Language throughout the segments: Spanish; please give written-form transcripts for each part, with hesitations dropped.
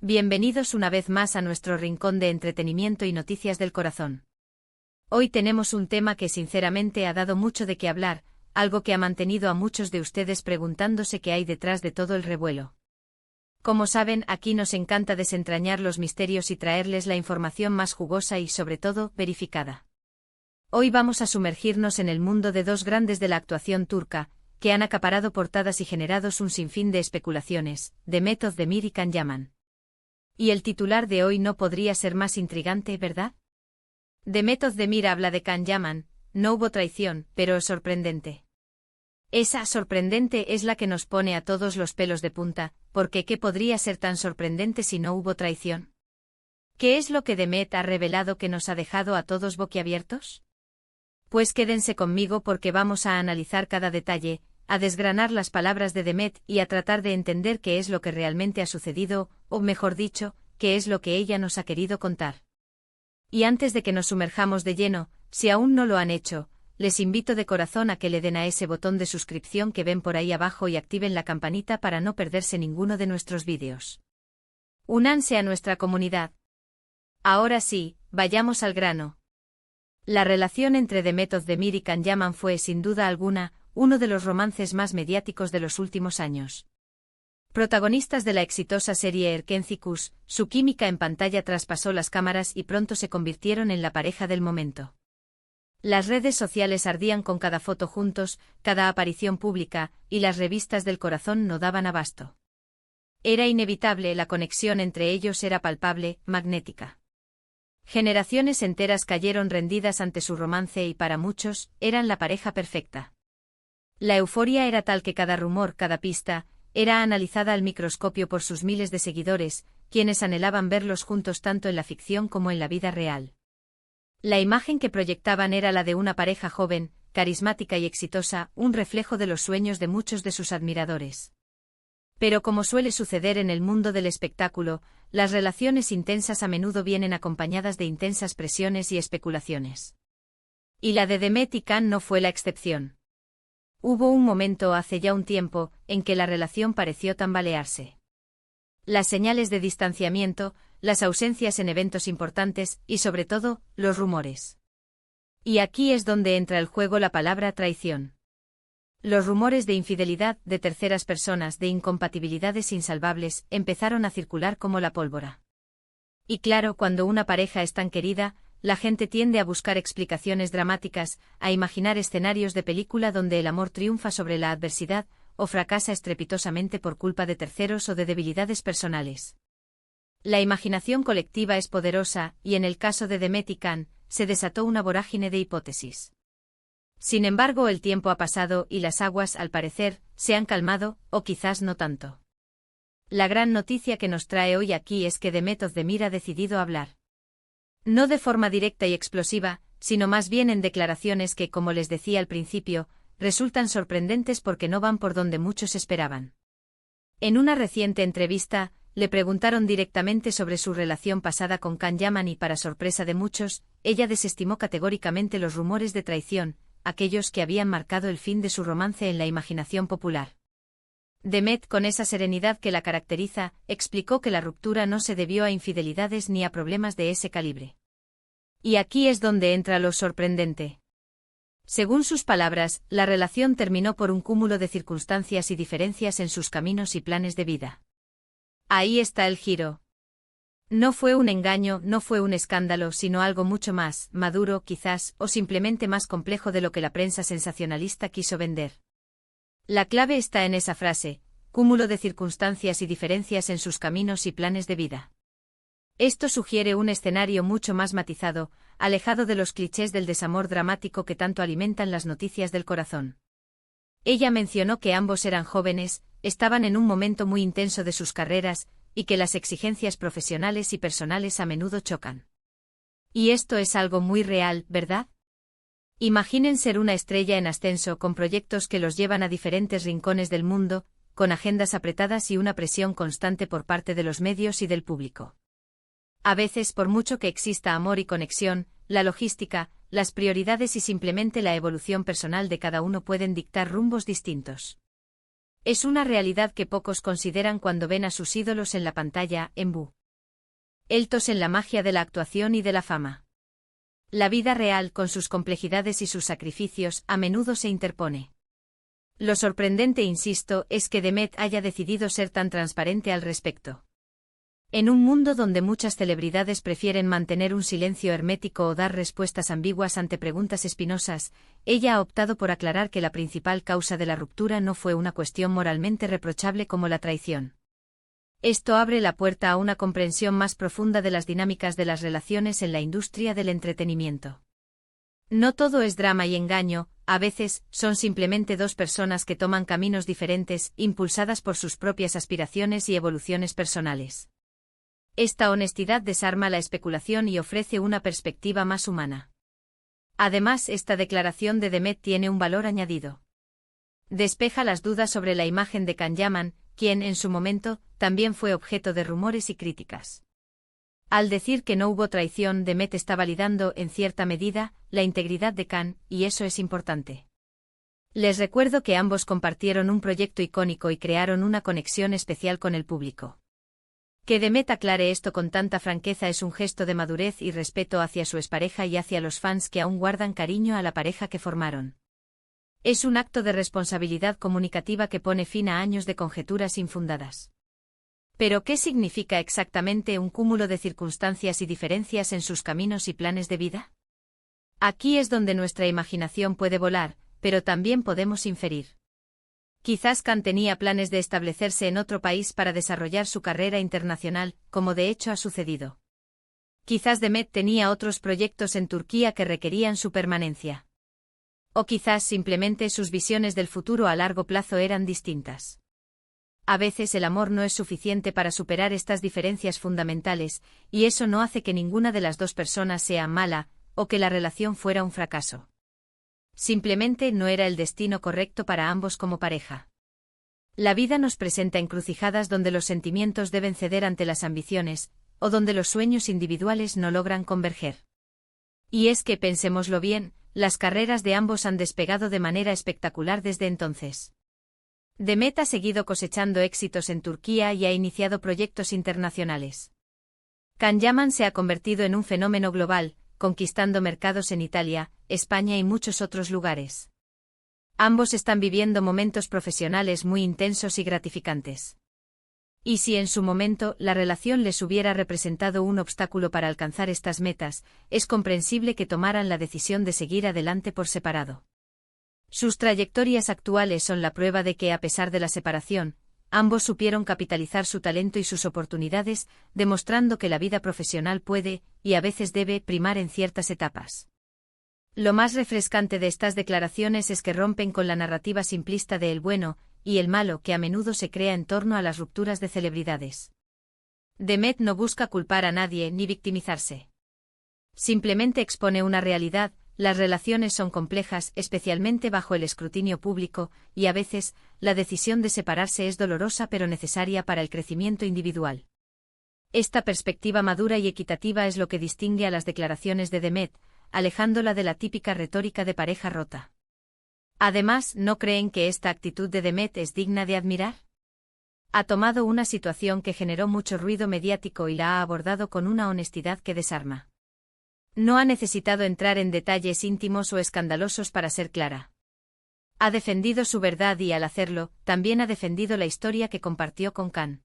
Bienvenidos una vez más a nuestro rincón de entretenimiento y noticias del corazón. Hoy tenemos un tema que sinceramente ha dado mucho de qué hablar, algo que ha mantenido a muchos de ustedes preguntándose qué hay detrás de todo el revuelo. Como saben, aquí nos encanta desentrañar los misterios y traerles la información más jugosa y, sobre todo, verificada. Hoy vamos a sumergirnos en el mundo de dos grandes de la actuación turca, que han acaparado portadas y generado un sinfín de especulaciones, Demet Özdemir y Can Yaman. Y el titular de hoy no podría ser más intrigante, ¿verdad? Demet Özdemir habla de Can Yaman, no hubo traición, pero es sorprendente. Esa sorprendente es la que nos pone a todos los pelos de punta, porque ¿qué podría ser tan sorprendente si no hubo traición? ¿Qué es lo que Demet ha revelado que nos ha dejado a todos boquiabiertos? Pues quédense conmigo porque vamos a analizar cada detalle, a desgranar las palabras de Demet y a tratar de entender qué es lo que realmente ha sucedido, o mejor dicho, qué es lo que ella nos ha querido contar. Y antes de que nos sumerjamos de lleno, si aún no lo han hecho, les invito de corazón a que le den a ese botón de suscripción que ven por ahí abajo y activen la campanita para no perderse ninguno de nuestros vídeos. Únanse a nuestra comunidad. Ahora sí, vayamos al grano. La relación entre Demet Özdemir y Can Yaman fue, sin duda alguna, uno de los romances más mediáticos de los últimos años. Protagonistas de la exitosa serie Erkenci, su química en pantalla traspasó las cámaras y pronto se convirtieron en la pareja del momento. Las redes sociales ardían con cada foto juntos, cada aparición pública, y las revistas del corazón no daban abasto. Era inevitable, la conexión entre ellos era palpable, magnética. Generaciones enteras cayeron rendidas ante su romance y para muchos, eran la pareja perfecta. La euforia era tal que cada rumor, cada pista, era analizada al microscopio por sus miles de seguidores, quienes anhelaban verlos juntos tanto en la ficción como en la vida real. La imagen que proyectaban era la de una pareja joven, carismática y exitosa, un reflejo de los sueños de muchos de sus admiradores. Pero como suele suceder en el mundo del espectáculo, las relaciones intensas a menudo vienen acompañadas de intensas presiones y especulaciones. Y la de Demet y Can no fue la excepción. Hubo un momento hace ya un tiempo en que la relación pareció tambalearse. Las señales de distanciamiento, las ausencias en eventos importantes y sobre todo, los rumores. Y aquí es donde entra en juego la palabra traición. Los rumores de infidelidad, de terceras personas, de incompatibilidades insalvables, empezaron a circular como la pólvora. Y claro, cuando una pareja es tan querida, la gente tiende a buscar explicaciones dramáticas, a imaginar escenarios de película donde el amor triunfa sobre la adversidad, o fracasa estrepitosamente por culpa de terceros o de debilidades personales. La imaginación colectiva es poderosa, y en el caso de Demet y Can, se desató una vorágine de hipótesis. Sin embargo, el tiempo ha pasado y las aguas, al parecer, se han calmado, o quizás no tanto. La gran noticia que nos trae hoy aquí es que Demet Özdemir ha decidido hablar. No de forma directa y explosiva, sino más bien en declaraciones que, como les decía al principio, resultan sorprendentes porque no van por donde muchos esperaban. En una reciente entrevista, le preguntaron directamente sobre su relación pasada con Can Yaman y, para sorpresa de muchos, ella desestimó categóricamente los rumores de traición, aquellos que habían marcado el fin de su romance en la imaginación popular. Demet, con esa serenidad que la caracteriza, explicó que la ruptura no se debió a infidelidades ni a problemas de ese calibre. Y aquí es donde entra lo sorprendente. Según sus palabras, la relación terminó por un cúmulo de circunstancias y diferencias en sus caminos y planes de vida. Ahí está el giro. No fue un engaño, no fue un escándalo, sino algo mucho más, maduro quizás, o simplemente más complejo de lo que la prensa sensacionalista quiso vender. La clave está en esa frase, cúmulo de circunstancias y diferencias en sus caminos y planes de vida. Esto sugiere un escenario mucho más matizado, alejado de los clichés del desamor dramático que tanto alimentan las noticias del corazón. Ella mencionó que ambos eran jóvenes, estaban en un momento muy intenso de sus carreras, y que las exigencias profesionales y personales a menudo chocan. Y esto es algo muy real, ¿verdad? Imaginen ser una estrella en ascenso con proyectos que los llevan a diferentes rincones del mundo, con agendas apretadas y una presión constante por parte de los medios y del público. A veces, por mucho que exista amor y conexión, la logística, las prioridades y simplemente la evolución personal de cada uno pueden dictar rumbos distintos. Es una realidad que pocos consideran cuando ven a sus ídolos en la pantalla, envueltos en la magia de la actuación y de la fama. La vida real, con sus complejidades y sus sacrificios, a menudo se interpone. Lo sorprendente, insisto, es que Demet haya decidido ser tan transparente al respecto. En un mundo donde muchas celebridades prefieren mantener un silencio hermético o dar respuestas ambiguas ante preguntas espinosas, ella ha optado por aclarar que la principal causa de la ruptura no fue una cuestión moralmente reprochable como la traición. Esto abre la puerta a una comprensión más profunda de las dinámicas de las relaciones en la industria del entretenimiento. No todo es drama y engaño, a veces son simplemente dos personas que toman caminos diferentes, impulsadas por sus propias aspiraciones y evoluciones personales. Esta honestidad desarma la especulación y ofrece una perspectiva más humana. Además, esta declaración de Demet tiene un valor añadido. Despeja las dudas sobre la imagen de Can Yaman, quien, en su momento, también fue objeto de rumores y críticas. Al decir que no hubo traición, Demet está validando, en cierta medida, la integridad de Can, y eso es importante. Les recuerdo que ambos compartieron un proyecto icónico y crearon una conexión especial con el público. Que Demet aclare esto con tanta franqueza es un gesto de madurez y respeto hacia su expareja y hacia los fans que aún guardan cariño a la pareja que formaron. Es un acto de responsabilidad comunicativa que pone fin a años de conjeturas infundadas. ¿Pero qué significa exactamente un cúmulo de circunstancias y diferencias en sus caminos y planes de vida? Aquí es donde nuestra imaginación puede volar, pero también podemos inferir. Quizás Can tenía planes de establecerse en otro país para desarrollar su carrera internacional, como de hecho ha sucedido. Quizás Demet tenía otros proyectos en Turquía que requerían su permanencia. O quizás simplemente sus visiones del futuro a largo plazo eran distintas. A veces el amor no es suficiente para superar estas diferencias fundamentales, y eso no hace que ninguna de las dos personas sea mala, o que la relación fuera un fracaso. Simplemente no era el destino correcto para ambos como pareja. La vida nos presenta encrucijadas donde los sentimientos deben ceder ante las ambiciones, o donde los sueños individuales no logran converger. Y es que, pensémoslo bien, las carreras de ambos han despegado de manera espectacular desde entonces. Demet ha seguido cosechando éxitos en Turquía y ha iniciado proyectos internacionales. Can Yaman se ha convertido en un fenómeno global, conquistando mercados en Italia, España y muchos otros lugares. Ambos están viviendo momentos profesionales muy intensos y gratificantes. Y si en su momento la relación les hubiera representado un obstáculo para alcanzar estas metas, es comprensible que tomaran la decisión de seguir adelante por separado. Sus trayectorias actuales son la prueba de que, a pesar de la separación, ambos supieron capitalizar su talento y sus oportunidades, demostrando que la vida profesional puede, y a veces debe, primar en ciertas etapas. Lo más refrescante de estas declaraciones es que rompen con la narrativa simplista de el bueno y el malo que a menudo se crea en torno a las rupturas de celebridades. Demet no busca culpar a nadie ni victimizarse. Simplemente expone una realidad. Las relaciones son complejas, especialmente bajo el escrutinio público, y a veces, la decisión de separarse es dolorosa pero necesaria para el crecimiento individual. Esta perspectiva madura y equitativa es lo que distingue a las declaraciones de Demet, alejándola de la típica retórica de pareja rota. Además, ¿no creen que esta actitud de Demet es digna de admirar? Ha tomado una situación que generó mucho ruido mediático y la ha abordado con una honestidad que desarma. No ha necesitado entrar en detalles íntimos o escandalosos para ser clara. Ha defendido su verdad y, al hacerlo, también ha defendido la historia que compartió con Can.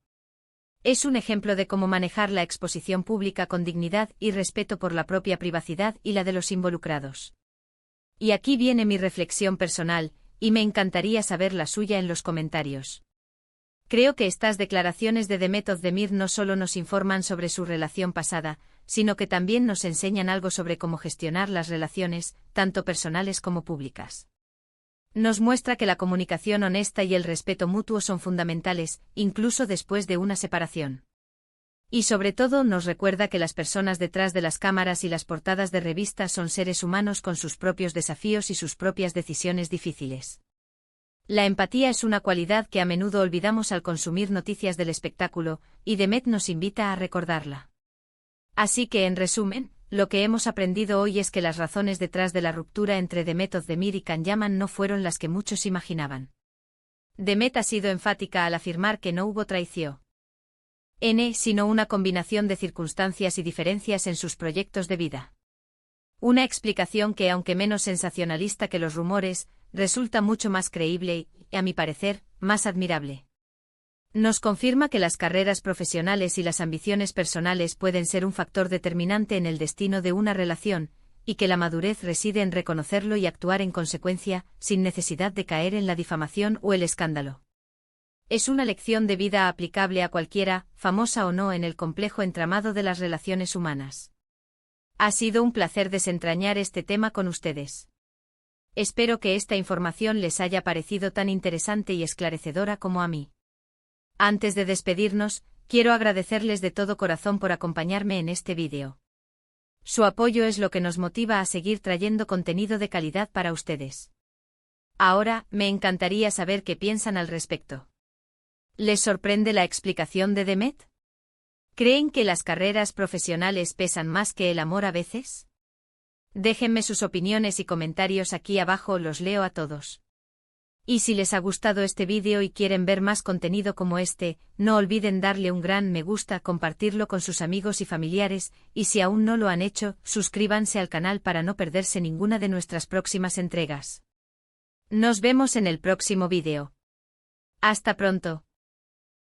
Es un ejemplo de cómo manejar la exposición pública con dignidad y respeto por la propia privacidad y la de los involucrados. Y aquí viene mi reflexión personal, y me encantaría saber la suya en los comentarios. Creo que estas declaraciones de Demet Özdemir no solo nos informan sobre su relación pasada, sino que también nos enseñan algo sobre cómo gestionar las relaciones, tanto personales como públicas. Nos muestra que la comunicación honesta y el respeto mutuo son fundamentales, incluso después de una separación. Y sobre todo nos recuerda que las personas detrás de las cámaras y las portadas de revistas son seres humanos con sus propios desafíos y sus propias decisiones difíciles. La empatía es una cualidad que a menudo olvidamos al consumir noticias del espectáculo, y Demet nos invita a recordarla. Así que, en resumen, lo que hemos aprendido hoy es que las razones detrás de la ruptura entre Demet Özdemir y Can Yaman no fueron las que muchos imaginaban. Demet ha sido enfática al afirmar que no hubo traición, sino una combinación de circunstancias y diferencias en sus proyectos de vida. Una explicación que, aunque menos sensacionalista que los rumores, resulta mucho más creíble y, a mi parecer, más admirable. Nos confirma que las carreras profesionales y las ambiciones personales pueden ser un factor determinante en el destino de una relación, y que la madurez reside en reconocerlo y actuar en consecuencia, sin necesidad de caer en la difamación o el escándalo. Es una lección de vida aplicable a cualquiera, famosa o no, en el complejo entramado de las relaciones humanas. Ha sido un placer desentrañar este tema con ustedes. Espero que esta información les haya parecido tan interesante y esclarecedora como a mí. Antes de despedirnos, quiero agradecerles de todo corazón por acompañarme en este vídeo. Su apoyo es lo que nos motiva a seguir trayendo contenido de calidad para ustedes. Ahora, me encantaría saber qué piensan al respecto. ¿Les sorprende la explicación de Demet? ¿Creen que las carreras profesionales pesan más que el amor a veces? Déjenme sus opiniones y comentarios aquí abajo, los leo a todos. Y si les ha gustado este vídeo y quieren ver más contenido como este, no olviden darle un gran me gusta, compartirlo con sus amigos y familiares, y si aún no lo han hecho, suscríbanse al canal para no perderse ninguna de nuestras próximas entregas. Nos vemos en el próximo vídeo. Hasta pronto.